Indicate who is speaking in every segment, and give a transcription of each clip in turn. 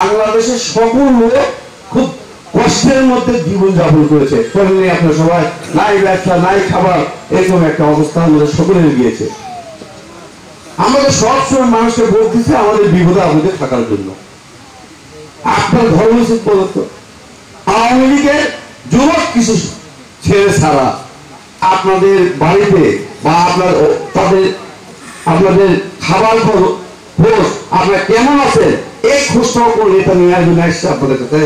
Speaker 1: বাংলাদেশের সকল লোক খুব কষ্টের মধ্যে জীবন যাপন করেছে। আপনার সবাই নাই ব্যবসা নাই খাবার, এরকম একটা অবস্থা আমাদের সকলের গিয়েছে। আমাদের সবসময় মানুষকে বলতেছে আমাদের বিপদে আপদে থাকার জন্য। আপনার ধর্ম প্রদত্ত আওয়ামী লীগের যুবক কিছু ছেলে ছাড়া আপনাদের বাড়িতে বা আপনাদের খাবার খোঁজ আপনার কেমন আছেন এই খোঁজটাও করে এটা নিয়ে একজন আসছে আপনাদের কাছে,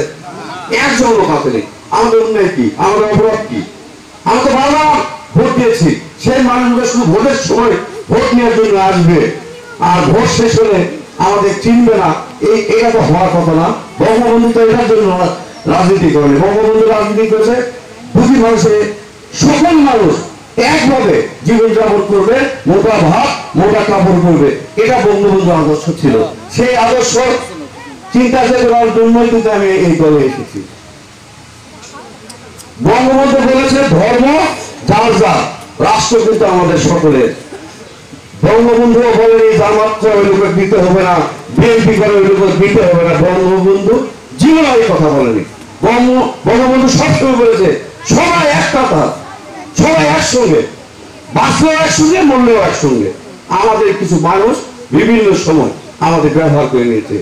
Speaker 1: একজন লোক আসেনি। আমাদের উন্নয়ন কি, আমাদের অপরাধ কি? আমরা তো বারবার ভোট দিয়েছি, সেই মানুষগুলো শুধু ভোটের সময় ভোট নেওয়ার জন্য আসবে, আর ভোট শেষ হলে আমাদের চিনবে না। এটা তো হওয়ার কথা না। বঙ্গবন্ধু তো এটার জন্য রাজনীতি করেনি। বঙ্গবন্ধু রাজনীতি করেছে দুটি মানুষের, সকল মানুষ একভাবে জীবনযাপন করবে, মোটা ভাত মোটা কাপড় করবে, এটা বঙ্গবন্ধুর আদর্শ ছিল। সেই আদর্শ চিন্তা করার জন্যই কিন্তু আমি এই দলে এসেছি। বঙ্গবন্ধু বলেছে ধর্ম যার যার, রাষ্ট্র কিন্তু আমাদের সকলের। বঙ্গবন্ধু বলেনি জামাত করে ওই লোকের দিতে হবে না, বিএনপি করে ওই লোকের দিতে হবে না। বঙ্গবন্ধু জীবনে এই কথা বলেনি। বঙ্গবন্ধু সবসময় বলেছে সবাই এক কথা, সবাই একসঙ্গে, বাঁচলেও একসঙ্গে, মরলেও একসঙ্গে। আমাদের কিছু মানুষ বিভিন্ন সময় আমাদের ব্যবহার করে নিয়েছে।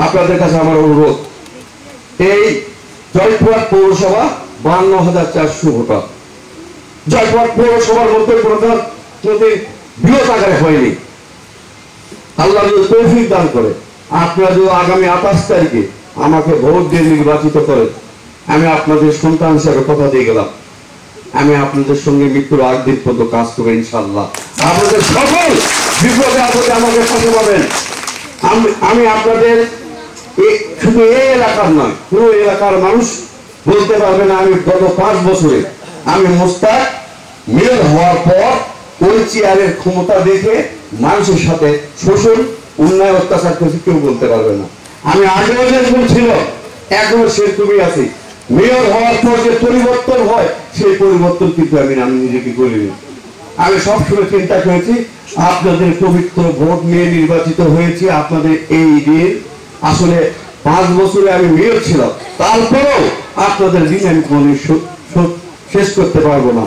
Speaker 1: আপনাদের কাছে আমার অনুরোধ, এই জয়পুরহাট পৌরসভা 52,400 ভোটার, জয়পুরহাট পৌরসভার মধ্যে যদি বৃহৎ আকারে হয়নি। আল্লাহ যদি তৌফিক দান করে, আপনারা যদি আগামী 28 তারিখে আমাকে ভোট দিয়ে নির্বাচিত করে, আমি আপনাদের সন্তান হিসাবে কথা দিয়ে গেলাম, আমি আপনাদের সঙ্গে মৃত্যুর আগ দিন পর্যন্ত কাজ করবো ইনশাআল্লাহ। আপনাদের সকল বিপদে আপদে আমাকে পাশে পাবেন। আমি আপনাদের শুধু এই এলাকার নয়, পুরো এলাকার মানুষ বলতে পারবে না আমি গত 5 বছরে আমি মোস্তাক মেয়র হওয়ার পর ওই চেয়ারের ক্ষমতা দেখে মানুষের সাথে শোষণ অন্যায় অত্যাচার করেছি, কেউ বলতে পারবে না। আমি আগেও যেরকম ছিল এখনো সেরকমই আছি। মেয়র হওয়ার পর যে পরিবর্তন হয় সেই পরিবর্তন কিন্তু আমি নিজেকে করিনি। আমি সবসময় চিন্তা করেছি আপনাদের পবিত্র ভোট নিয়ে নির্বাচিত হয়েছি। আপনাদের এই দিন আসলে 5 বছরে আমি মেয়র ছিলাম, তারপরেও আপনাদের দিন আমি কোনদিন শেষ করতে পারবো না।